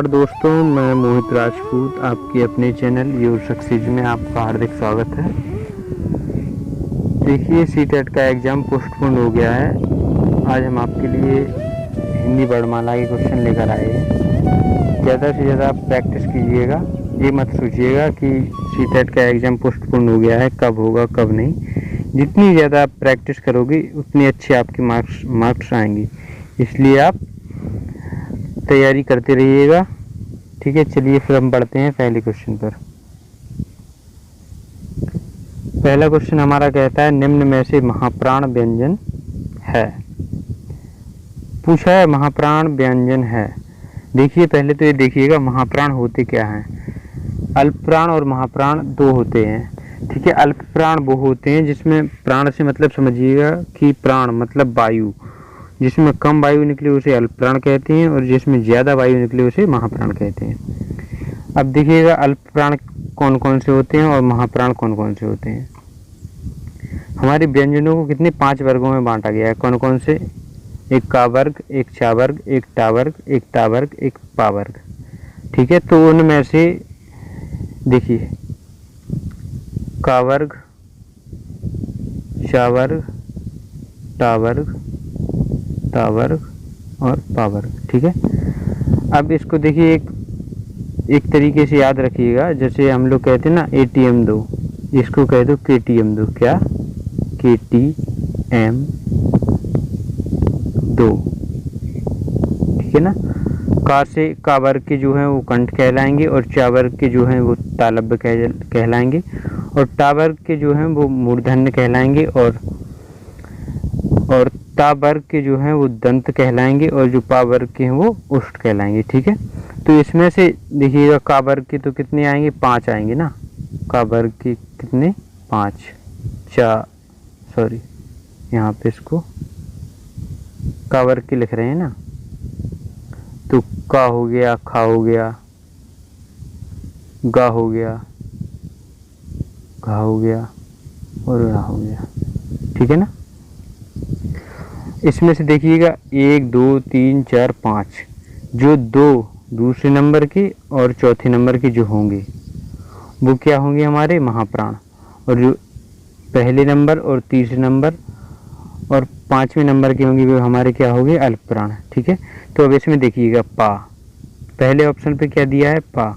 और दोस्तों, मैं मोहित राजपूत आपके अपने चैनल योर सक्सेस में आपका हार्दिक स्वागत है। देखिए, सीटेट का एग्ज़ाम पोस्टपोन हो गया है। आज हम आपके लिए हिंदी वर्णमाला के क्वेश्चन लेकर आए हैं। ज़्यादा से ज़्यादा आप प्रैक्टिस कीजिएगा। ये मत सोचिएगा कि सीटेट का एग्ज़ाम पोस्टपोन हो गया है, कब होगा कब नहीं। जितनी ज़्यादा आप प्रैक्टिस करोगे उतनी अच्छी आपकी मार्क्स आएंगी, इसलिए आप तैयारी करते रहिएगा। ठीक है, चलिए फिर हम बढ़ते हैं पहले क्वेश्चन पर। पहला क्वेश्चन हमारा कहता है, निम्न में से महाप्राण व्यंजन है। पूछा है महाप्राण व्यंजन है। देखिए, पहले तो ये देखिएगा महाप्राण होते क्या हैं। अल्पप्राण और महाप्राण दो होते हैं। ठीक है, अल्पप्राण वो होते हैं जिसमें प्राण से मतलब समझिएगा कि प्राण मतलब वायु, जिसमें कम वायु निकले उसे अल्पप्राण कहते हैं और जिसमें ज़्यादा वायु निकले उसे महाप्राण कहते हैं। अब देखिएगा अल्पप्राण कौन कौन से होते हैं और महाप्राण कौन कौन से होते हैं। हमारे व्यंजनों को कितने 5 वर्गों में बांटा गया है। कौन कौन से? एक का वर्ग, एक चा वर्ग, एक टा वर्ग, एक टा वर्ग, एक पा वर्ग। ठीक है, तो उनमें से देखिए, का वर्ग, चा वर्ग, टा वर्ग, ता वर्ग और पा वर्ग। ठीक है, अब इसको देखिए एक तरीके से याद रखिएगा। जैसे हम लोग कहते हैं ना ATM दो, इसको कह दो KTM दो। क्या? KTM दो। ठीक है ना। का से का वर्ग के जो हैं वो कंठ कहलाएंगे और चा वर्ग के जो हैं वो तालव्य कहलाएंगे और टा वर्ग के जो हैं वो मूर्धन्य कहलाएंगे और ता वर्ग के जो हैं वो दंत कहलाएंगे और जो पा वर्ग के हैं वो उष्ट कहलाएंगे। ठीक है, तो इसमें से देखिएगा का वर्ग के तो कितने आएंगे? 5 आएंगे ना। का वर्ग के कितने? 5। सॉरी, यहाँ पे इसको का वर्ग के लिख रहे हैं ना, तो का हो गया, खा हो गया, गा हो गया, घा हो गया और रा हो गया। ठीक है ना। इसमें से देखिएगा 1 2 3 4 5, जो 2 दूसरे नंबर के और चौथे नंबर के जो होंगे वो क्या होंगे? हमारे महाप्राण। और जो पहले नंबर और तीसरे नंबर और 5वें नंबर के होंगे वो हमारे क्या होंगे? अल्पप्राण। ठीक है, तो अब इसमें देखिएगा पा, पहले ऑप्शन पे क्या दिया है? पा।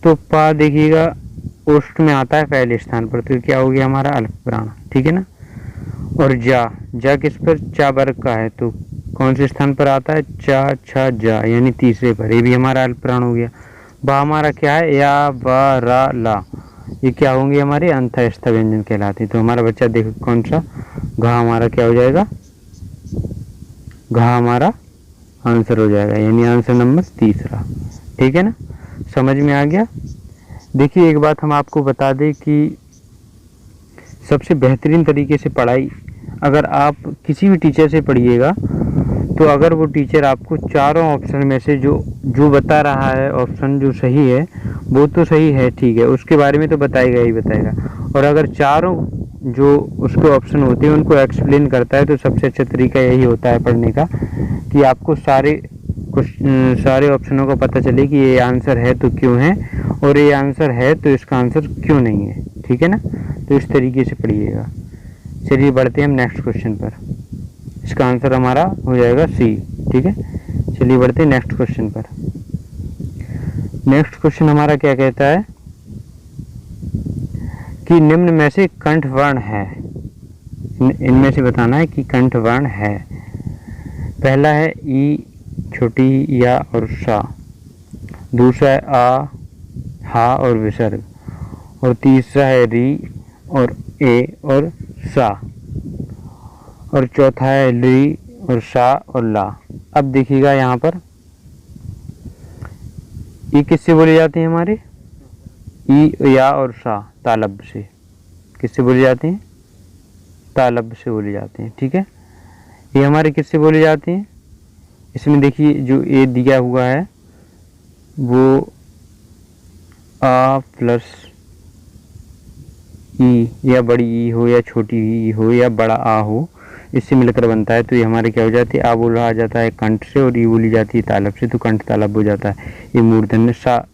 तो पा देखिएगा ओष्ठ में आता है पहले स्थान पर, तो क्या हो गया हमारा? अल्पप्राण। ठीक है ना। और जा किस पर? चा वर्ग का है, तो कौन से स्थान पर आता है? चा छा जा, यानी तीसरे पर। ये भी हमारा अल्पप्राण हो गया। बा हमारा क्या है? या वा रा ला, ये क्या होंगे? हमारे अंतःस्थ व्यंजन कहलाते हैं। तो हमारा बच्चा देखो कौन सा? घा हमारा क्या हो जाएगा? घा हमारा आंसर हो जाएगा, यानी आंसर नंबर तीसरा। ठीक है ना, समझ में आ गया। देखिए, एक बात हम आपको बता दें कि सबसे बेहतरीन तरीके से पढ़ाई अगर आप किसी भी टीचर से पढ़िएगा, तो अगर वो टीचर आपको चारों ऑप्शन में से जो बता रहा है ऑप्शन जो सही है वो तो सही है, ठीक है, उसके बारे में तो बताएगा ही बताएगा। और अगर चारों जो उसके ऑप्शन होते हैं उनको एक्सप्लेन करता है, तो सबसे अच्छा तरीका यही होता है पढ़ने का कि आपको सारे ऑप्शनों का पता चले कि ये आंसर है तो क्यों है और ये आंसर है तो इसका आंसर क्यों नहीं है। ठीक है ना, तो इस तरीके से पढ़िएगा। चलिए बढ़ते हैं हम नेक्स्ट क्वेश्चन पर। इसका आंसर हमारा हो जाएगा सी। ठीक है, चलिए बढ़ते हैं नेक्स्ट क्वेश्चन पर। नेक्स्ट क्वेश्चन हमारा क्या कहता है कि निम्न में से कंठ वर्ण है। इनमें से बताना है कि कंठ वर्ण है। पहला है ई, छोटी या और सा। दूसरा है आ, हा और विसर्ग। और तीसरा है री और ए और सा। और चौथा है ली और सा और ला। अब देखिएगा यहाँ पर ये किससे बोली जाती है? हमारे ई, या और सा तालव्य से। किससे बोली जाती हैं? तालव्य से बोली जाती हैं। ठीक है, ये हमारे किससे बोली जाती हैं? इसमें देखिए जो ए दिया हुआ है वो आ प्लस ई, या बड़ी ई हो या छोटी ई हो या बड़ा आ हो, इससे मिलकर बनता है, तो ये हमारे क्या हो जाती है, आ बोला आ जाता है कंठ से और ई बोली जाती है तालब से, तो कंठ तालब हो जाता है। ये मूर्धन्य सा,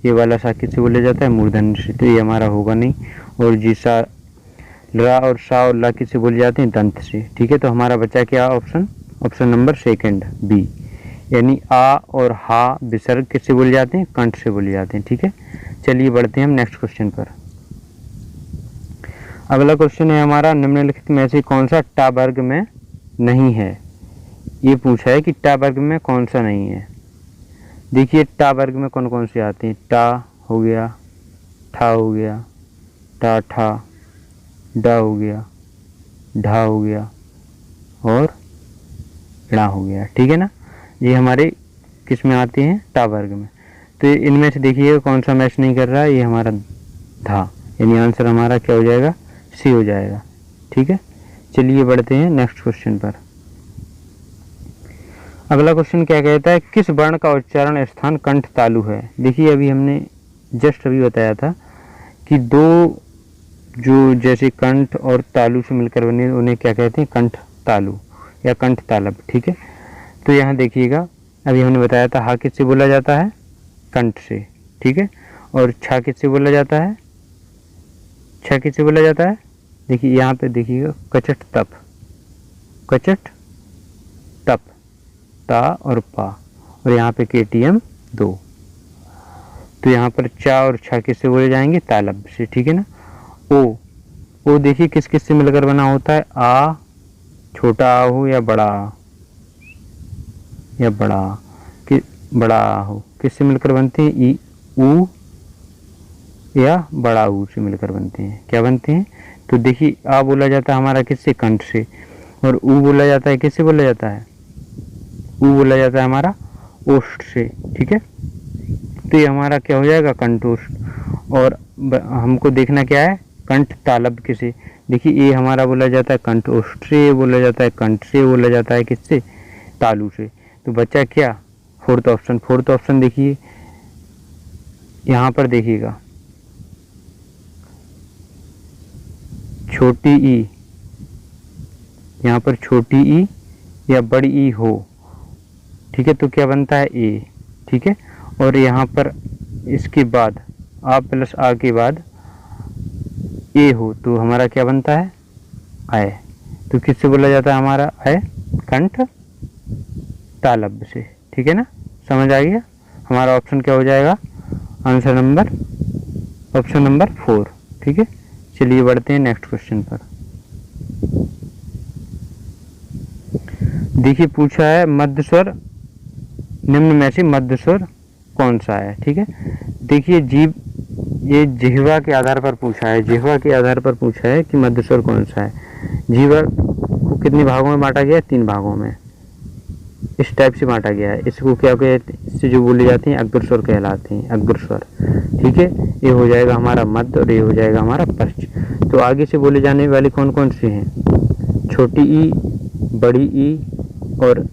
ये वाला सा किससे बोला जाता है, मूर्धन्य से, तो ये हमारा होगा नहीं। और जी सा, रा और सा और ला किससे बोले जाते हैं, दंत से। ठीक है, तो हमारा बचा क्या option, option number second B, यानी आ और हा विसर्ग किससे बोले जाते हैं, कंठ से बोले जाते हैं। ठीक है, चलिए बढ़ते हैं हम नेक्स्ट क्वेश्चन पर। अगला क्वेश्चन है हमारा, निम्नलिखित में से कौन सा टा वर्ग में नहीं है। ये पूछा है कि टा वर्ग में कौन सा नहीं है। देखिए टा वर्ग में कौन कौन से आते हैं, टा हो गया, ठा हो गया, टा ठा, डा हो गया, ढा हो गया और ड़ा हो गया। ठीक है ना, ये हमारे किस में आते हैं, टा वर्ग में। तो इनमें से देखिए कौन सा मैच नहीं कर रहा है, ये हमारा धा, यानी आंसर हमारा क्या हो जाएगा, सी हो जाएगा। ठीक है, चलिए बढ़ते हैं नेक्स्ट क्वेश्चन पर। अगला क्वेश्चन क्या कहता है, किस वर्ण का उच्चारण स्थान कंठ तालु है। देखिए अभी हमने जस्ट अभी बताया था कि दो जो जैसे कंठ और तालु से मिलकर बने उन्हें क्या कहते हैं, कंठ तालु या कंठ तालब। ठीक है, तो यहाँ देखिएगा अभी हमने बताया था हा किससे बोला जाता है, कंठ से। ठीक है, और छा किससे बोला जाता है, छा किससे बोला जाता है, देखिए यहाँ पे देखिएगा कचट तप, कचट तप, ता और पा, और यहाँ पे KTM 2, तो यहाँ पर चा और छा किससे बोले जाएंगे, तालब से। ठीक है ना, ओ देखिए किस किस से मिलकर बना होता है, आ, छोटा आ हो या बड़ा आ, या बड़ा आ, कि बड़ा आ हो किससे मिलकर बनते हैं, ई ऊ या बड़ा ऊ से मिलकर बनते हैं। क्या बनते हैं, तो देखिए आ बोला जाता है हमारा किससे, कंठ से, और ऊ बोला जाता है किससे बोला जाता है, ऊ बोला जाता है हमारा ओष्ठ से। ठीक है, तो ये हमारा क्या हो जाएगा, कंठोष्ठ। और हमको देखना क्या है, कंठ तालब किसे, देखिए ये हमारा बोला जाता है कंठोष्ठ से, बोला जाता है कंठ से, बोला जाता है किससे, तालु से। तो बच्चा क्या, फोर्थ ऑप्शन। फोर्थ ऑप्शन देखिए यहाँ पर देखिएगा, छोटी ई, यहाँ पर छोटी ई या बड़ी ई हो। ठीक है, तो क्या बनता है, ए। ठीक है, और यहाँ पर इसके बाद आ प्लस आ के बाद ए हो तो हमारा क्या बनता है, आय। तो किससे बोला जाता है हमारा आय, कंठ तालब से। ठीक है ना, समझ आ गया, हमारा ऑप्शन क्या हो जाएगा, आंसर नंबर ऑप्शन नंबर 4। ठीक है, चलिए बढ़ते हैं नेक्स्ट क्वेश्चन पर। देखिए पूछा है मध्य स्वर निम्न में से मध्य स्वर कौन सा है। ठीक है, देखिए जीभ, ये जिह्वा के आधार पर पूछा है, जिह्वा के आधार पर पूछा है कि मध्य स्वर कौन सा है। जिह्वा को कितने भागों में बांटा गया है, 3 भागों में, इस टाइप से बांटा गया है। इसको क्या कहते हैं, इससे जो बोले जाते हैं अग्रस्वर कहलाते हैं, अग्रस्वर। ठीक है, ये हो जाएगा हमारा मध्य और ये हो जाएगा हमारा पश्च। तो आगे से बोले जाने वाले कौन कौन से हैं, छोटी ई, बड़ी ई और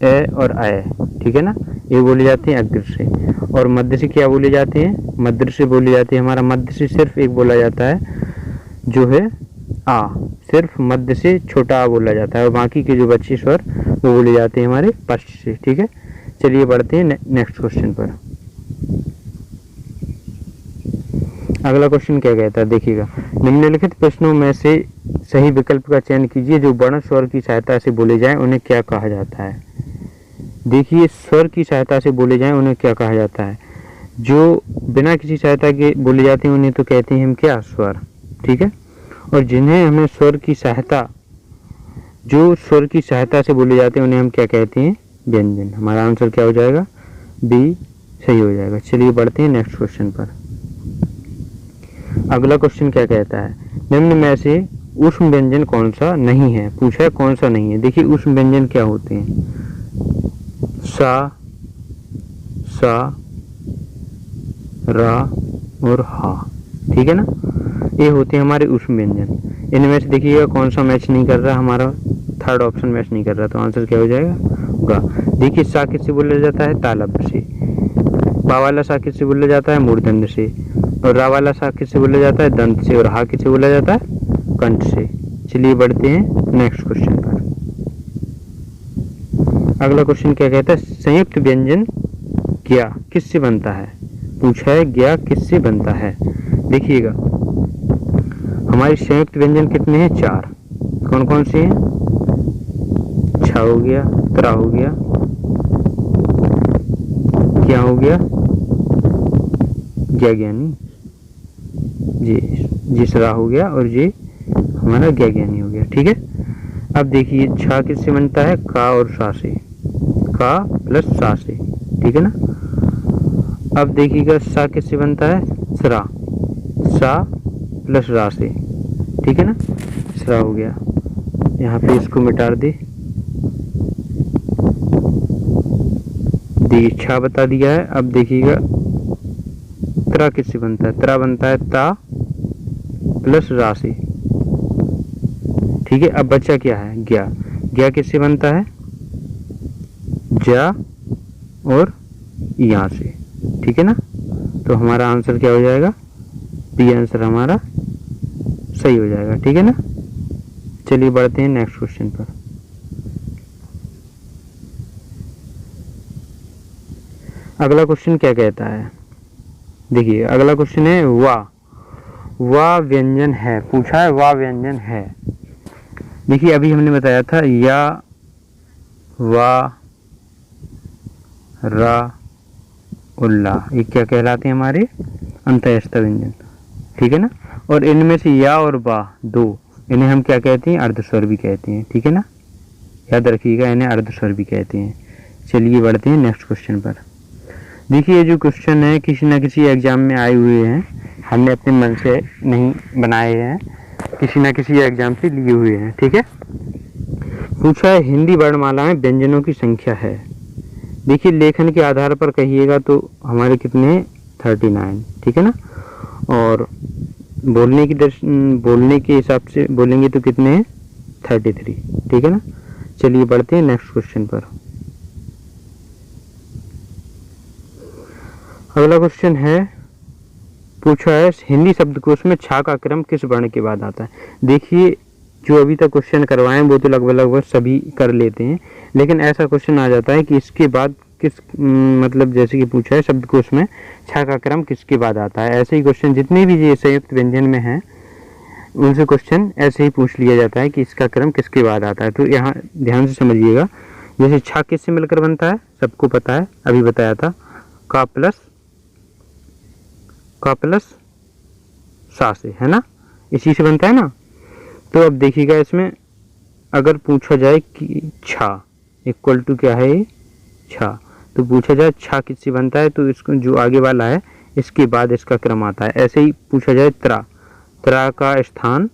ए और आय। ठीक है ना, ये बोले जाते हैं अग्र से। और मध्य से क्या बोले जाते हैं, मध्य से बोले जाते हैं हमारा, मध्य से सिर्फ एक बोला जाता है जो है आ, सिर्फ मध्य से छोटा आ बोला जाता है, और बाकी के जो बच्चे स्वर वो बोले जाते हैं हमारे पश्च से। ठीक है, चलिए बढ़ते हैं नेक्स्ट क्वेश्चन पर। अगला क्वेश्चन क्या कहता है, देखिएगा निम्नलिखित प्रश्नों में से सही विकल्प का चयन कीजिए, जो वर्ण स्वर की सहायता से बोले जाएं उन्हें क्या कहा जाता है। देखिए स्वर की सहायता से बोले जाएं उन्हें क्या कहा जाता है, जो बिना किसी सहायता के बोले जाते हैं उन्हें तो कहते हैं हम क्या, स्वर। ठीक है, और जिन्हें हमें स्वर की सहायता, जो स्वर की सहायता से बोले जाते हैं उन्हें हम क्या कहते हैं, व्यंजन। हमारा आंसर क्या हो जाएगा, बी सही हो जाएगा। चलिए बढ़ते हैं नेक्स्ट क्वेश्चन पर। अगला क्वेश्चन क्या कहता है, निम्न में से ऊष्म व्यंजन कौन सा नहीं है। पूछा है कौन सा नहीं है। देखिए ऊष्म व्यंजन क्या होते हैं, सा, सा, रा और हा। ठीक है ना, ये होते हैं हमारे ऊष्म व्यंजन। इनमें से देखिएगा कौन सा मैच नहीं कर रहा, हमारा थर्ड ऑप्शन मैच नहीं कर रहा, तो आंसर क्या हो जाएगा, गा। देखिए सा किससे बोला जाता है, तालब से। पा वाला सा किससे बोला जाता है, मूर्धन्य से। और रा वाला सा किससे बोला जाता है, दंत से। और हा किससे बोला जाता है, कंठ से। चलिए बढ़ते हैं नेक्स्ट क्वेश्चन पर। अगला क्वेश्चन क्या कहता है, संयुक्त व्यंजन ज्ञा किससे बनता है? पूछा है ज्ञा किससे बनता है। देखिएगा हमारे संयुक्त व्यंजन कितने हैं? 4। कौन कौन से हैं? छा हो गया, त्रा हो गया, क्या हो गया, ज्ञा ज्ञानी, जिसरा हो गया, और ये हमारा ज्ञा ज्ञानी हो गया। ठीक है, अब देखिए छा किससे बनता है? का और सा से, का प्लस सा से। ठीक है ना। अब देखिएगा सा किससे बनता है? सरा, सा प्लस रा से। ठीक है ना, सरा हो गया। यहाँ पे इसको मिटा दे, छा बता दिया है। अब देखिएगा त्रा किससे बनता है? त्रा बनता है ता प्लस रा से। ठीक है, अब बचा क्या है? ज्ञा। ज्ञा किससे बनता है? जा और यहाँ से। ठीक है ना, तो हमारा आंसर क्या हो जाएगा? बी आंसर हमारा सही हो जाएगा। ठीक है ना। चलिए बढ़ते हैं नेक्स्ट क्वेश्चन पर। अगला क्वेश्चन क्या कहता है? देखिए अगला क्वेश्चन है वा व्यंजन है। पूछा है वा व्यंजन है। देखिए अभी हमने बताया था या, वा, रा, उल्ला, ये क्या कहलाते हैं? हमारे अंतःस्थ व्यंजन। ठीक है ना। और इनमें से या और बा दो, इन्हें हम क्या कहते हैं? अर्धस्वर भी कहते हैं। ठीक है ना, याद रखिएगा, इन्हें अर्धस्वर भी कहते हैं। चलिए बढ़ते हैं नेक्स्ट क्वेश्चन पर। देखिए ये जो क्वेश्चन है किसी न किसी एग्जाम में आए हुए हैं, हमने अपने मन से नहीं बनाए हैं, किसी न किसी एग्जाम से लिए हुए हैं। ठीक है, पूछा है हिंदी वर्णमाला में व्यंजनों की संख्या है। देखिए लेखन के आधार पर कहिएगा तो हमारे कितने हैं? 39। ठीक है ना, और बोलने के हिसाब से बोलेंगे तो कितने हैं? 33। ठीक है ना। चलिए बढ़ते हैं नेक्स्ट क्वेश्चन पर। अगला क्वेश्चन है, पूछा है हिंदी शब्दकोश में छा का क्रम किस वर्ण के बाद आता है। देखिए जो अभी तक क्वेश्चन करवाएं वो तो लगभग सभी कर लेते हैं, लेकिन ऐसा क्वेश्चन आ जाता है कि इसके बाद किस मतलब जैसे कि पूछा है शब्दकोश में छा का क्रम किसके बाद आता है। ऐसे ही क्वेश्चन जितने भी ये संयुक्त व्यंजन में हैं उनसे क्वेश्चन ऐसे ही पूछ लिया जाता है कि इसका क्रम किसके बाद आता है। तो यहाँ ध्यान से समझिएगा, जैसे छा किससे मिलकर बनता है? सबको पता है, अभी बताया था, का प्लस सा से, है ना, इसी से बनता है ना। तो अब देखिएगा इसमें अगर पूछा जाए कि छा इक्वल टू क्या है? छा, तो पूछा जाए छा किससे बनता है, तो इसको जो आगे वाला है इसके बाद इसका क्रम आता है। ऐसे ही पूछा जाए त्रा का स्थान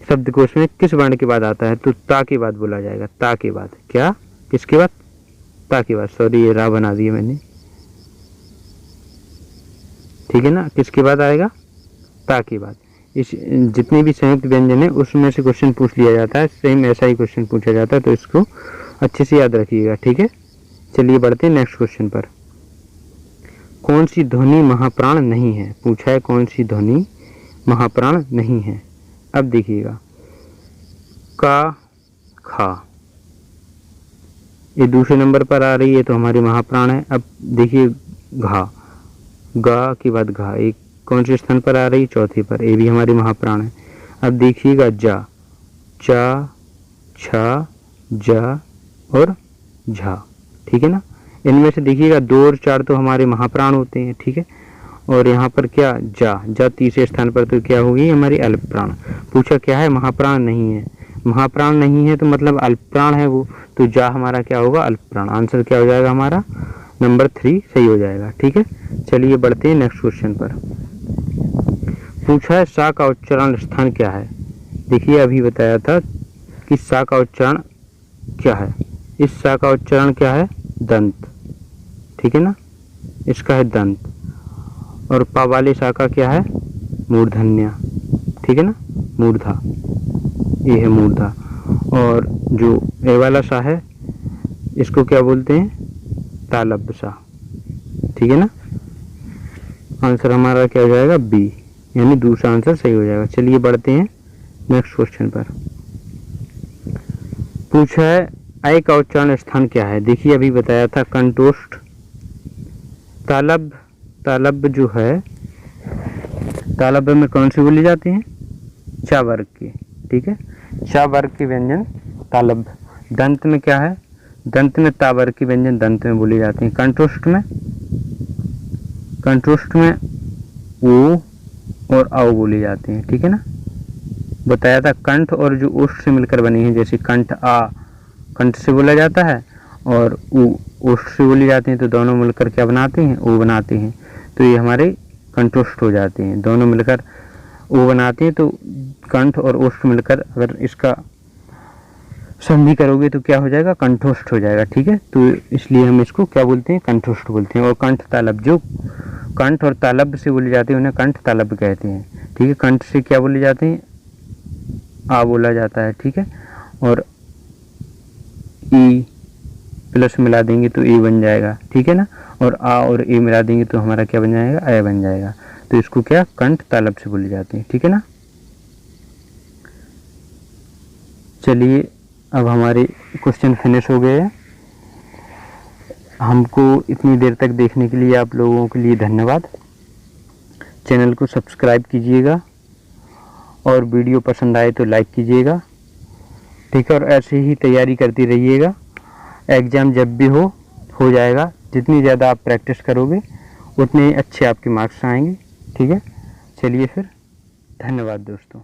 शब्दकोश में किस वर्ण के बाद आता है, तो ता के बाद बोला जाएगा। ता के बाद, क्या किसके बाद? ता के बाद, सॉरी ये रा बना दिया मैंने। ठीक है ना, किसके बाद आएगा? ता के बाद। इस जितने भी संयुक्त व्यंजन है उसमें से क्वेश्चन पूछ लिया जाता है, सेम ऐसा ही क्वेश्चन पूछा जाता है, तो इसको अच्छे से याद रखिएगा। ठीक है, चलिए बढ़ते हैं नेक्स्ट क्वेश्चन पर। कौन सी ध्वनि महाप्राण नहीं है? पूछा है कौन सी ध्वनि महाप्राण नहीं है। अब देखिएगा का, खा, ये दूसरे नंबर पर आ रही है तो हमारी महाप्राण है। अब देखिए घा, गा के बाद घा, एक कौन से स्थान पर आ रही? चौथे पर, ये भी हमारी महाप्राण है। अब देखिएगा जा, चा, छा, जा और झा। ठीक है ना, इनमें से देखिएगा 2 और 4 तो हमारे महाप्राण होते हैं। ठीक है, और यहाँ पर क्या? जा तीसरे स्थान पर, तो क्या होगी? हमारी अल्पप्राण। पूछा क्या है? महाप्राण नहीं है। महाप्राण नहीं है तो मतलब अल्पप्राण है वो, तो जा हमारा क्या होगा? अल्पप्राण। आंसर क्या हो जाएगा हमारा? नंबर 3 सही हो जाएगा। ठीक है, चलिए बढ़ते हैं नेक्स्ट क्वेश्चन पर। पूछा है सा का उच्चारण स्थान क्या है। देखिए अभी बताया था कि सा का उच्चारण क्या है। इस सा का उच्चारण क्या है? दंत। ठीक है ना, इसका है दंत। और पा वाले सा का क्या है? मूर्धन्य। ठीक है ना, मूर्धा, ये है मूर्धा। और जो ए वाला सा है इसको क्या बोलते हैं? तालब्य सा। ठीक है ना, आंसर हमारा क्या हो जाएगा? बी, यानी दूसरा आंसर सही हो जाएगा। चलिए बढ़ते हैं नेक्स्ट क्वेश्चन पर पूछा है ऐ का उच्चारण स्थान क्या है। देखिए अभी बताया था कंठोष्ठ। तालब, तालब जो है तालब में कौन सी बोली जाती है, चा वर्ग की, ठीक है, चा वर्ग की व्यंजन तालब। दंत में क्या है, दंत में ता वर्ग की व्यंजन दंत में बोली जाती है। कंठोष्ठ में, कंठोष्ठ में ओ और आओ बोली जाती है, ठीक है ना। बताया था कंठ और जो ओष्ठ से मिलकर बनी है, जैसे कंठ आ कंठ से बोला जाता है और ऊ ओष्ठ से बोली जाती है, तो दोनों मिलकर क्या बनाते हैं, ओ बनाते हैं, तो ये हमारे कंठोष्ठ हो जाते हैं। दोनों मिलकर ओ बनाते हैं, तो कंठ और ओष्ठ मिलकर अगर इसका संधि करोगे तो क्या हो जाएगा, कंठोष्ठ हो जाएगा, ठीक है। तो इसलिए हम इसको क्या बोलते हैं, कंठोष्ठ बोलते हैं। और कंठ तालब, जो कंठ और तालब से बोली जाती है उन्हें कंठ तालब कहते हैं, ठीक है। कंठ से क्या बोली जाती है, आ बोला जाता है, ठीक है। और ई प्लस मिला देंगे तो ए बन जाएगा, ठीक है ना। और आ और ए मिला देंगे तो हमारा क्या बन जाएगा, ए बन जाएगा। तो इसको क्या कंठ तालब से बोली जाती है, ठीक है ना। चलिए अब हमारे क्वेश्चन फिनिश हो गए हैं। हमको इतनी देर तक देखने के लिए आप लोगों के लिए धन्यवाद। चैनल को सब्सक्राइब कीजिएगा और वीडियो पसंद आए तो लाइक कीजिएगा, ठीक है। और ऐसे ही तैयारी करती रहिएगा, एग्ज़ाम जब भी हो जाएगा। जितनी ज़्यादा आप प्रैक्टिस करोगे उतने अच्छे आपके मार्क्स आएंगे, ठीक है। चलिए फिर, धन्यवाद दोस्तों।